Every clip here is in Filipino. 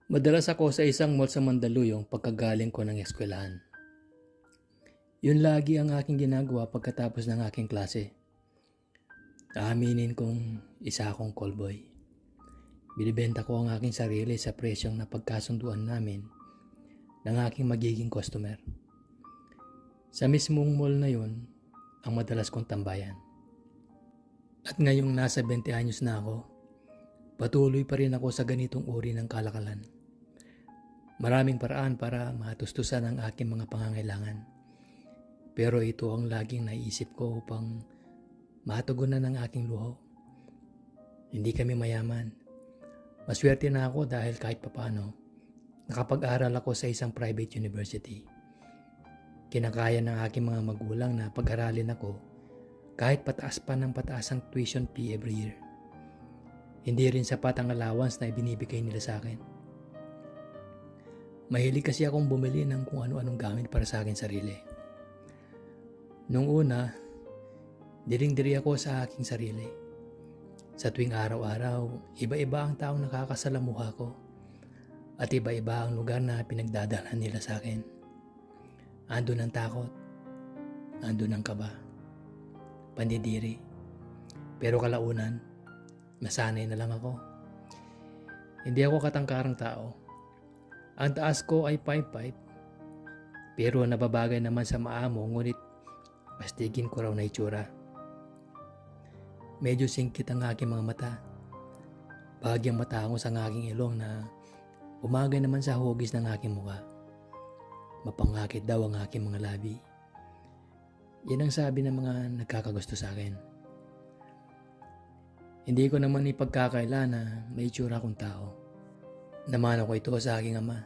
Madalas ako sa isang mall sa Mandaluyong pagkagaling ko ng eskwelahan. Yun lagi ang aking ginagawa pagkatapos ng aking klase. Aaminin kong isa akong callboy. Binibenta ko ang aking sarili sa presyong napagkasunduan namin ng aking magiging customer. Sa mismong mall na yun, ang madalas kong tambayan. At ngayong nasa 20 anyos na ako, patuloy pa rin ako sa ganitong uri ng kalakalan. Maraming paraan para matustusan ang aking mga pangangailangan. Pero ito ang laging naiisip ko upang matugunan ang aking luho. Hindi kami mayaman. Maswerte na ako dahil kahit papano, nakapag-aral ako sa isang private university. Kinakaya ng aking mga magulang na pag-aralin ako kahit pataas pa ng pataas ang tuition fee every year. Hindi rin sapat ang allowance na ibinibigay nila sa akin. Mahilig kasi akong bumili ng kung ano-anong gamit para sa akin sarili. Nung una, diring-diri ako sa aking sarili. Sa tuwing araw-araw, iba-iba ang taong nakakasalamuha ko at iba-iba ang lugar na pinagdadalhan nila sa akin. Andun ang takot, andun ang kaba, pandidiri. Pero kalaunan, nasanay na lang ako. Hindi ako katangkarang tao. Ang taas ko ay 5'5", pero nababagay naman sa maamo, ngunit pastigin ko raw na itsura. Medyo singkit ang aking mga mata. Bahagyang matangos ang aking ilong na umagay naman sa hugis ng aking muka. Mapangakit daw ang aking mga labi. Yan ang sabi ng mga nagkakagusto sa akin. Hindi ko naman ipagkakaila na may itsura akong tao. Namana ko ito sa aking ama.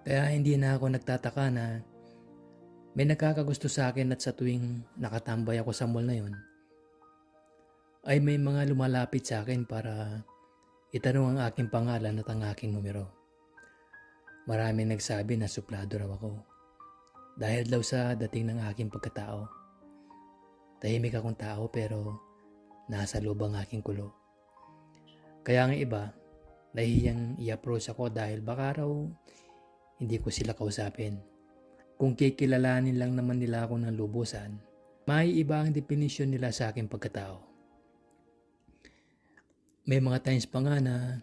Kaya hindi na ako nagtataka na may nakakagusto sa akin at sa tuwing nakatambay ako sa mall na yon, ay may mga lumalapit sa akin para itanong ang aking pangalan at ang aking numero. Maraming nagsabi na suplado raw ako dahil daw sa dating ng aking pagkatao. Tahimik akong tao pero nasa loob ang aking kulo. Kaya ang iba, nahihiyang i-approach ako dahil baka raw hindi ko sila kausapin. Kung kikilalanin lang naman nila ako ng lubusan, may iba ang definisyon nila sa aking pagkatao. May mga times pa nga na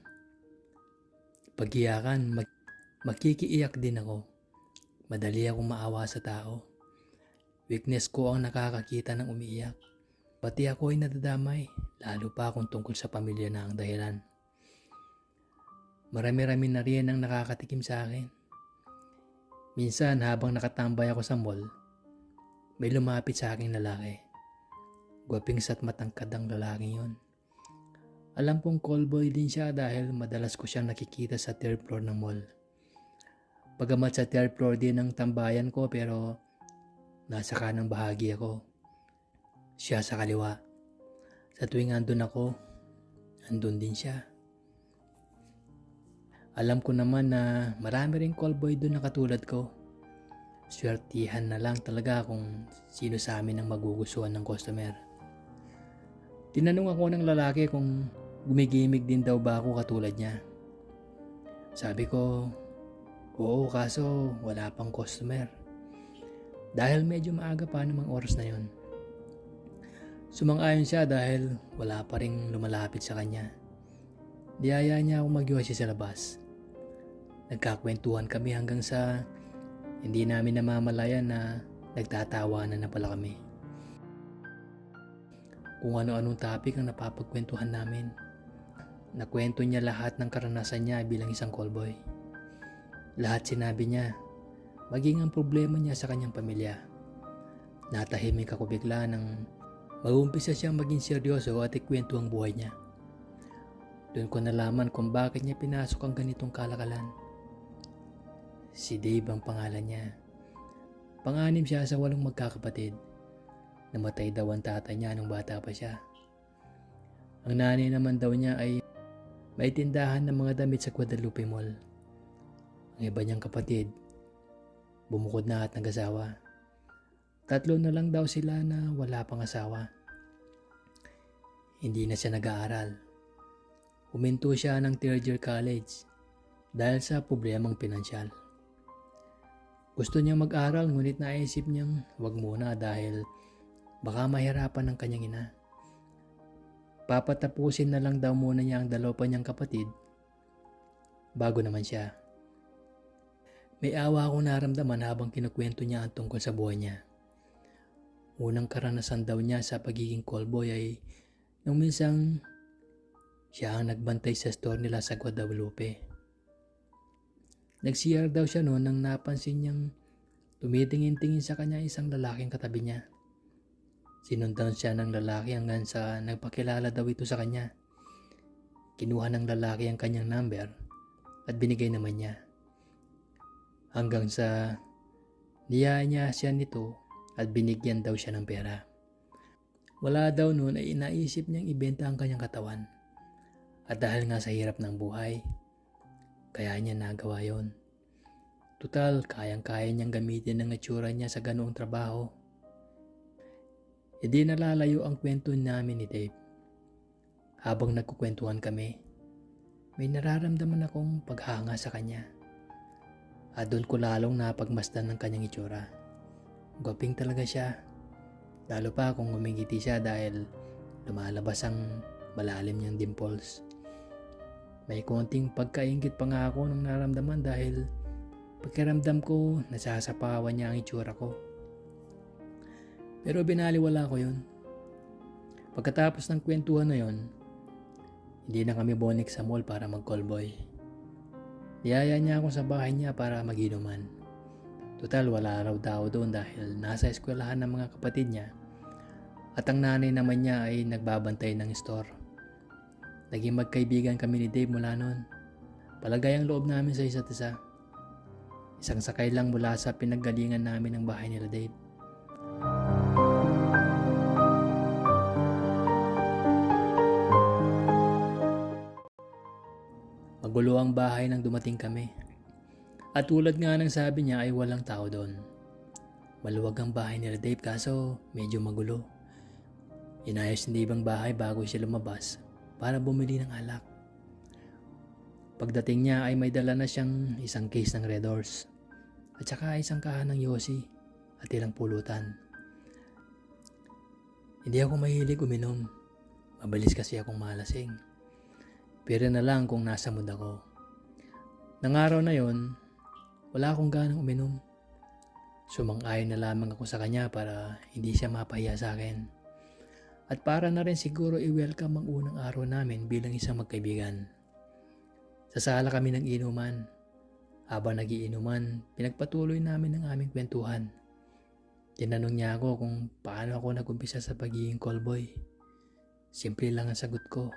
pag-iyakan, makikiiyak din ako. Madali akong maawa sa tao. Weakness ko ang nakakakita ng umiiyak. Pati ako ay nadadamay, lalo pa kung tungkol sa pamilya na ang dahilan. Marami-rami na rin ang nakakatikim sa akin. Minsan habang nakatambay ako sa mall, may lumapit sa aking lalaki. Gwaping at matangkad ang lalaking yon. Alam kong callboy din siya dahil madalas ko siyang nakikita sa 3rd floor ng mall. Bagamat sa 3rd floor din ang tambayan ko pero nasa kanang bahagi ako. Siya sa kaliwa. Sa tuwing andun ako, andun din siya. Alam ko naman na marami ring callboy doon na katulad ko. Swertihan na lang talaga kung sino sa amin ang magugustuhan ng customer. Tinanong ako ng lalaki kung gumigimik din daw ba ako katulad niya. Sabi ko, oo, kaso wala pang customer. Dahil medyo maaga pa namang oras na yon. Sumang-ayon siya dahil wala pa ring lumalapit sa kanya. Niyaya niya ako mag-yosi sa labas. Nagkakwentuhan kami hanggang sa hindi namin namamalayan na nagtatawanan na pala kami. Kung ano-anong topic ang napapagkwentuhan namin. Nakwento niya lahat ng karanasan niya bilang isang callboy. Lahat sinabi niya, maging ang problema niya sa kanyang pamilya. Natahimik ako bigla nang mag-umpisa siyang maging seryoso at ikwento ang buhay niya. Doon ko nalaman kung bakit niya pinasok ang ganitong kalakalan. Si Dave ang pangalan niya. Panganib siya sa 8 magkakapatid. Namatay daw ang tatay niya nung bata pa siya. Ang nanay naman daw niya ay may tindahan ng mga damit sa Guadalupe Mall. Ang iba niyang kapatid, bumukod na at nag-asawa. 3 na lang daw sila na wala pang asawa. Hindi na siya nag-aaral. Huminto siya ng 3rd year college. dahil sa problemang pinansyal. Gusto niyang mag-aral ngunit naisip niyang wag muna dahil baka mahirapan ng kanyang ina. Papatapusin na lang daw muna niya ang dalawa pa niyang kapatid bago naman siya. May awa akong naramdaman habang kinukwento niya ang tungkol sa buhay niya. Unang karanasan daw niya sa pagiging callboy ay nung minsang siya ang nagbantay sa store nila sa Guadalupe. Nag-CR daw siya noon nang napansin niyang tumitingin-tingin sa kanya isang lalaking katabi niya. Sinundan siya ng lalaki hanggang sa nagpakilala daw ito sa kanya. Kinuha ng lalaki ang kanyang number at binigay naman niya. Hanggang sa niyaya niya siya nito at binigyan daw siya ng pera. Wala daw noon ay inaisip niyang ibenta ang kanyang katawan. At dahil nga sa hirap ng buhay, kaya niya nagawa yon. Tutal, kayang-kaya niyang gamitin ang itsura niya sa ganoong trabaho. Hindi nalalayo ang kwento namin ni Dave. Habang nagkukwentuhan kami, may nararamdaman akong paghanga sa kanya. At doon ko lalong napagmasdan ng kanyang itsura. Gwaping talaga siya. Lalo pa kung ngumingiti siya dahil lumalabas ang malalim niyang dimples. May konting pagkaingit pa nga ako nung naramdaman dahil pakiramdam ko nasasapawan niya ang itsura ko. Pero binaliwala ko yun. Pagkatapos ng kwentuhan na yun, hindi na kami bonik sa mall para mag-callboy. Niyaya niya ako sa bahay niya para mag-inuman. Total, wala raw daw doon dahil nasa eskwelahan ng mga kapatid niya at ang nanay naman niya ay nagbabantay ng store. Naging magkaibigan kami ni Dave mula noon. Palagay ang loob namin sa isa't isa. Isang sakay lang mula sa pinaggalingan namin ng bahay nila Dave. Magulo ang bahay nang dumating kami. At tulad nga ng sabi niya ay walang tao doon. Maluwag ang bahay nila Dave kaso medyo magulo. Inayos ni Dave ang bahay bago siya lumabas para bumili ng alak. Pagdating niya ay may dala na siyang isang case ng Red Horse at saka isang kahan ng Yossi at ilang pulutan. Hindi ako mahilig uminom. Mabilis kasi akong malasing. Pero na lang kung nasa mood ako. Nang araw na yon, wala akong ganang uminom. Sumang-ayon na lamang ako sa kanya para hindi siya mapahiya sa akin. At para na rin siguro i-welcome ang unang araw namin bilang isang magkaibigan. Sa sala kami ng inuman. Habang nagiinuman, pinagpatuloy namin ang aming kwentuhan. Tinanong niya ako kung paano ako nag-umpisa sa pagiging callboy. Simple lang ang sagot ko.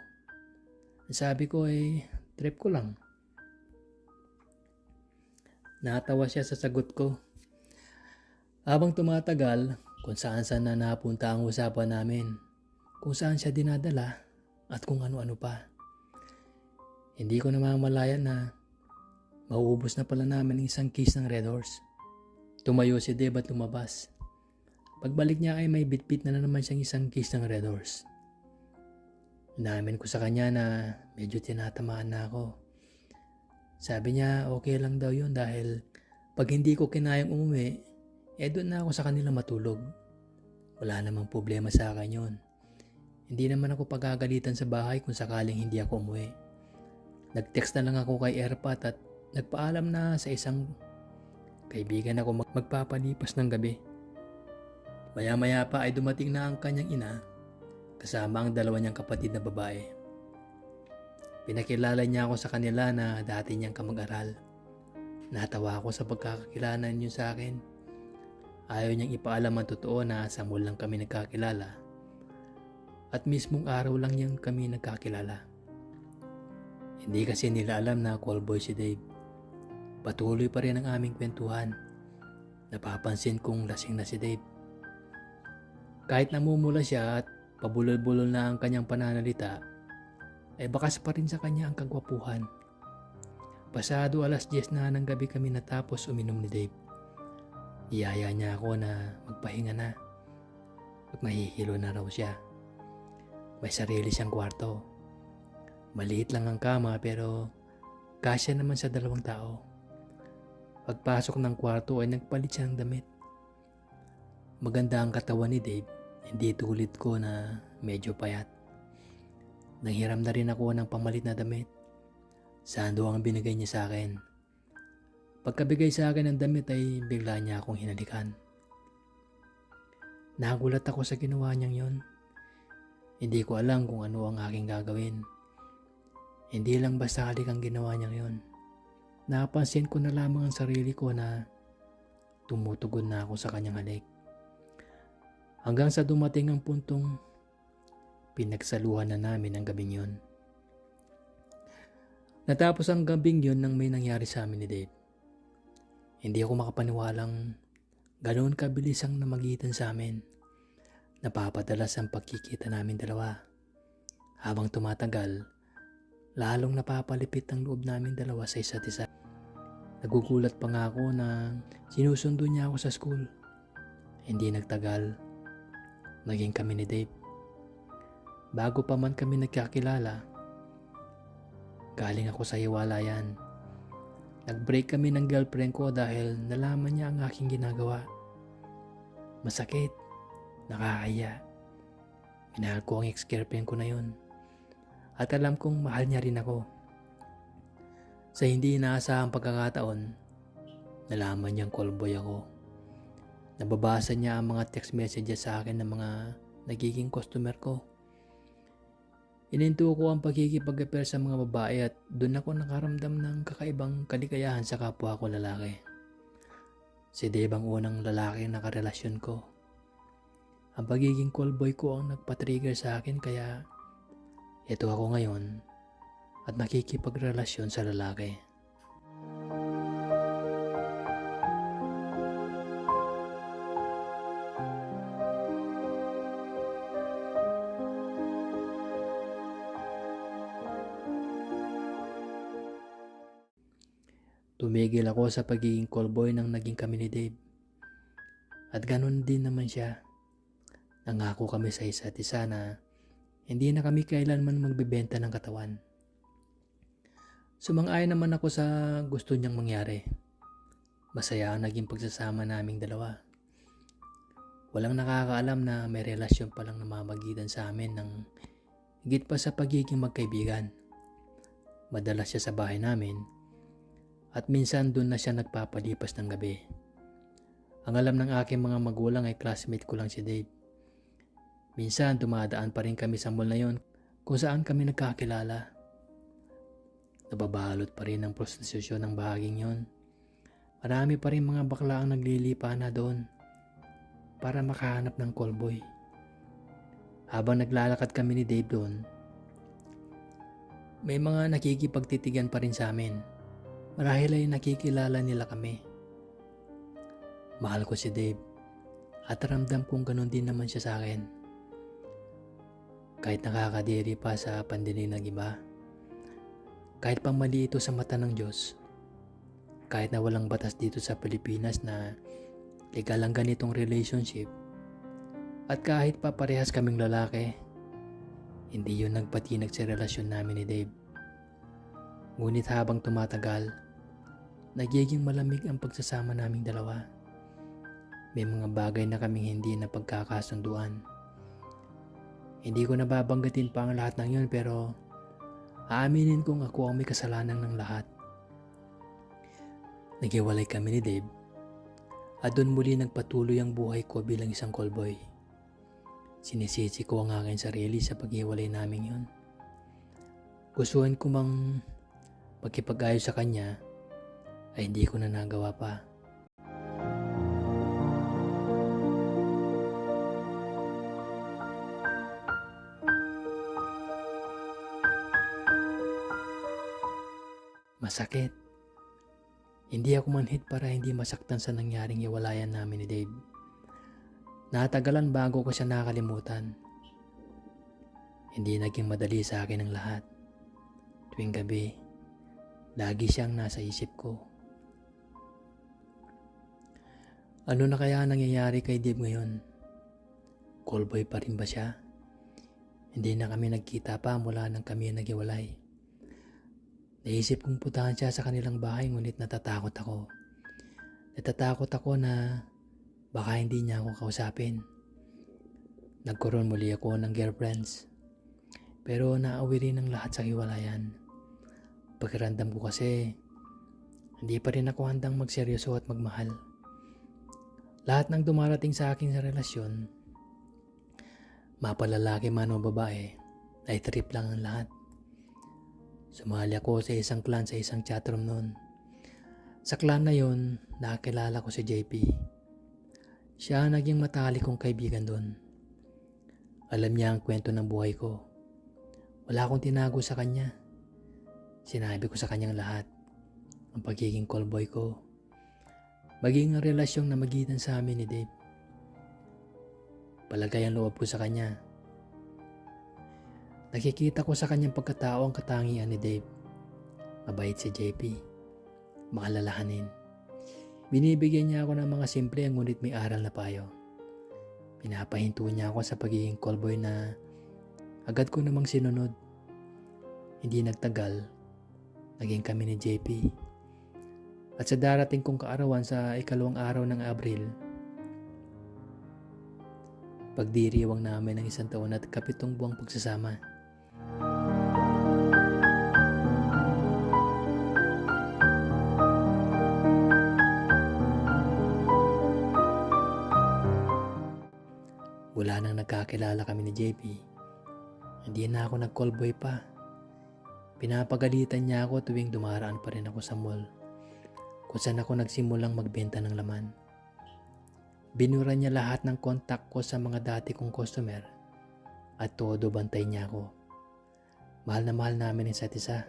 Ang sabi ko ay trip ko lang. Natawa siya sa sagot ko. Habang tumatagal, kung saan na napunta ang usapan namin, kung saan siya dinadala at kung ano-ano pa. Hindi ko namamalayan na mauubos na pala namin isang case ng Red Horse. Tumayo si Dave at lumabas. Pagbalik niya ay may bitbit na naman siyang isang case ng Red Horse. Inamin ko sa kanya na medyo tinatamaan na ako. Sabi niya okay lang daw yun dahil pag hindi ko kinayang umuwi, doon na ako sa kanila matulog. Wala namang problema sa akin yun. Hindi naman ako pagagalitan sa bahay kung sakaling hindi ako umuwi. Nag-text na lang ako kay Erpat at nagpaalam na sa isang kaibigan ako magpapalipas ng gabi. Maya-maya pa ay dumating na ang kanyang ina kasama ang dalawa niyang kapatid na babae. Pinakilala niya ako sa kanila na dati niyang kamag-aral. Natawa ako sa pagkakakilala niyo sa akin. Ayaw niyang ipaalam ang totoo na sa mall lang kami nagkakilala. At mismong araw lang niyang kami nagkakilala. Hindi kasi nila alam na callboy si Dave. Patuloy pa rin ang aming kwentuhan. Napapansin kong lasing na si Dave. Kahit namumula siya at pabulol-bulol na ang kanyang pananalita, ay bakas pa rin sa kanya ang kagwapuhan. Pasado 10:00 na ng gabi kami natapos uminom ni Dave. Iyaya niya ako na magpahinga na. At mahihilo na raw siya. May sarili siyang kwarto. Maliit lang ang kama pero Kasya naman sa 2 tao. Pagpasok ng kwarto ay nagpalit siya ng damit. Maganda ang katawan ni Dave, hindi tulad ko na medyo payat. Nanghiram na rin ako ng pamalit na damit. Sando ang binigay niya sa akin. Pagkabigay sa akin ng damit ay bigla niya akong hinalikan. Nagulat ako sa ginawa niyang yon. Hindi ko alam kung ano ang aking gagawin. Hindi lang basta halik ang ginawa niyang yon. Napansin ko na lamang ang sarili ko na tumutugon na ako sa kanyang halik. Hanggang sa dumating ang puntong pinagsaluhan na namin ang gabing yon. Natapos ang gabing yon nang may nangyari sa amin ni Dave. Hindi ako makapaniwalang ganoon kabilis ang namagitan sa amin. Napapadalas ang pagkikita namin dalawa. Habang tumatagal, lalong napapalipit ang loob namin dalawa sa isa't isa. Nagugulat pa nga ako na sinusundo niya ako sa school. Hindi nagtagal, naging kami ni Dave. Bago pa man kami nagkakilala, galing ako sa hiwalayan. Nag-break kami ng girlfriend ko dahil nalaman niya ang aking ginagawa. Masakit, nakakaya. Minahal ko ang ex-girlfriend ko na yun. At alam kong mahal niya rin ako. Sa hindi inaasahang pagkakataon, nalaman niyang callboy ako. Nababasa niya ang mga text messages sa akin ng mga nagiging customer ko. Ininto ko ang pagkikipag-appear sa mga babae at doon ako nakaramdam ng kakaibang kaligayahan sa kapwa ko lalaki. Si Dave ang unang lalaki na karelasyon ko. Ang pagiging callboy ko ang nagpa-trigger sa akin kaya ito ako ngayon at nakikipagrelasyon sa lalaki. Tumigil ako sa pagiging callboy nang naging kami ni Dave. At ganun din naman siya. Nangako kami sa isa't isa na hindi na kami kailanman magbebenta ng katawan. Sumang-ayon naman ako sa gusto niyang mangyari. Masaya ang naging pagsasama naming dalawa. Walang nakakaalam na may relasyon palang namamagitan sa amin ng higit pa sa pagiging magkaibigan. Madalas siya sa bahay namin at minsan doon na siya nagpapalipas ng gabi. Ang alam ng aking mga magulang ay classmate ko lang si Dave. Minsan dumadaan pa rin kami sa mall na yon kung saan kami nagkakilala. Nababalot pa rin ang prostitusyon ng bahaging yon. Marami pa rin mga bakla ang naglilipa na doon para makahanap ng callboy. Habang naglalakad kami ni Dave doon, may mga nakikipagtitigan pa rin sa amin. Marahil ay nakikilala nila kami. Mahal ko si Dave at ramdam kong ganun din naman siya sa akin. Kahit nakakadiri pa sa pandinig ng iba, kahit pang mali ito sa mata ng Diyos, kahit na walang batas dito sa Pilipinas na legal ang ganitong relationship, at kahit pa parehas kaming lalaki, hindi yun nagpatinag sa relasyon namin ni Dave. Ngunit habang tumatagal, nagiging malamig ang pagsasama naming dalawa. May mga bagay na kaming hindi na pagkakasunduan. Hindi ko nababanggitin pa ang lahat ng yun pero aaminin kong ako ang may kasalanan ng lahat. Naghiwalay kami ni Dave at doon muli nagpatuloy ang buhay ko bilang isang callboy. Sinisisi ko ang aking sarili sa paghiwalay namin yun. Gustuhan ko mang magkipag-ayos sa kanya ay hindi ko na nagawa pa. Masakit. Hindi ako manhid para hindi masaktan sa nangyaring hiwalayan namin ni Dave. Natagalan bago ko siya nakalimutan. Hindi naging madali sa akin ang lahat. Tuwing gabi, lagi siyang nasa isip ko. Ano na kaya nangyayari kay Dave ngayon? Callboy pa rin ba siya? Hindi na kami nagkita pa mula nang kami naghiwalay. Naisip kong puntahan siya sa kanilang bahay ngunit natatakot ako. Natatakot ako na baka hindi niya ako kausapin. Nagkaroon muli ako ng girlfriends. Pero naawi rin ang lahat sa hiwalayan. Pakiramdam ko kasi hindi pa rin ako handang magseryoso at magmahal. Lahat ng dumarating sa akin sa relasyon, mapalalaki man o babae, ay trip lang ang lahat. Sumali ako sa isang clan sa isang chatroom noon. Sa clan na yon, nakakilala ko si JP. Siya ang naging matalik kong kaibigan doon. Alam niya ang kwento ng buhay ko. Wala akong tinago sa kanya. Sinabi ko sa kanyang lahat. Ang pagiging callboy ko. Maging ang relasyong namagitan sa amin ni Dave. Palagay ang loob ko sa kanya. Nakikita ko sa kanyang pagkatao ang katangian ni Dave. Mabait si JP. Makalalahanin. Binibigyan niya ako ng mga simple ngunit may aral na payo. Pinapahinto niya ako sa pagiging callboy na agad ko namang sinunod. Hindi nagtagal, naging kami ni JP. At sa darating kong kaarawan sa ikalawang araw ng Abril, pagdiriwang namin ng 1 taon at 7 buwang pagsasama. Mula nang nagkakilala kami ni JP, hindi na ako nag-callboy pa. Pinapagalitan niya ako tuwing dumaraan pa rin ako sa mall, kung saan ako nagsimulang magbenta ng laman. Binura niya lahat ng kontak ko sa mga dati kong customer at todo bantay niya ako. Mahal na mahal namin ang isa't isa.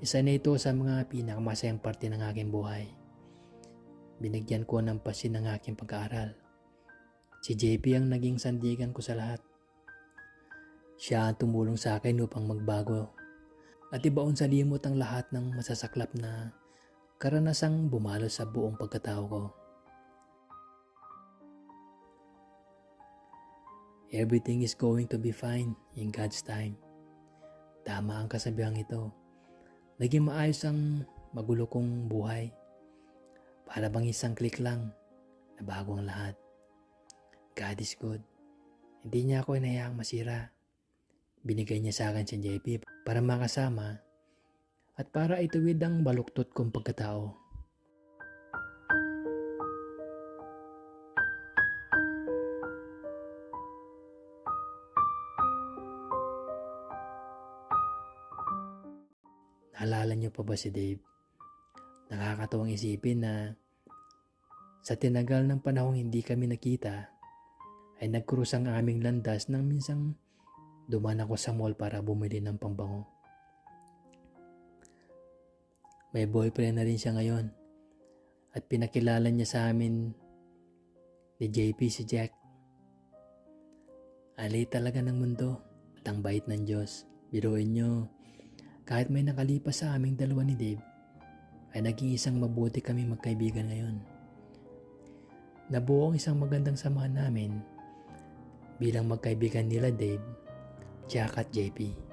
Isa na ito sa mga pinakamasayang parte ng aking buhay. Binigyan ko ng pasin ng aking pag-aaral. Si JP ang naging sandigan ko sa lahat. Siya ang tumulong sa akin upang magbago at ibaon sa limot ang lahat ng masasaklap na karanasang bumalo sa buong pagkatao ko. Everything is going to be fine in God's time. Tama ang kasabihang ito. Naging maayos ang magulo kong buhay. Para bang isang click lang, nabago ang lahat. God is good. Hindi niya ako inayaang masira. Binigay niya sa akin si JP para makasama at para ituwid ang baluktot kong pagkatao. Naalala niyo pa ba si Dave? Nakakatawang isipin na sa tinagal ng panahong hindi kami nakita, ay nagkrus ang aming landas nang minsang duman ako sa mall para bumili ng pambango. May boyfriend na rin siya ngayon at pinakilala niya sa amin ni JP si Jack. Alay talaga ng mundo at ang bait ng Diyos. Biruin niyo, kahit may nakalipas sa aming dalawa ni Dave, ay naging isang mabuti kami magkaibigan ngayon. Nabuo ang isang magandang samahan namin bilang magkaibigan nila Dave, Jack at JP.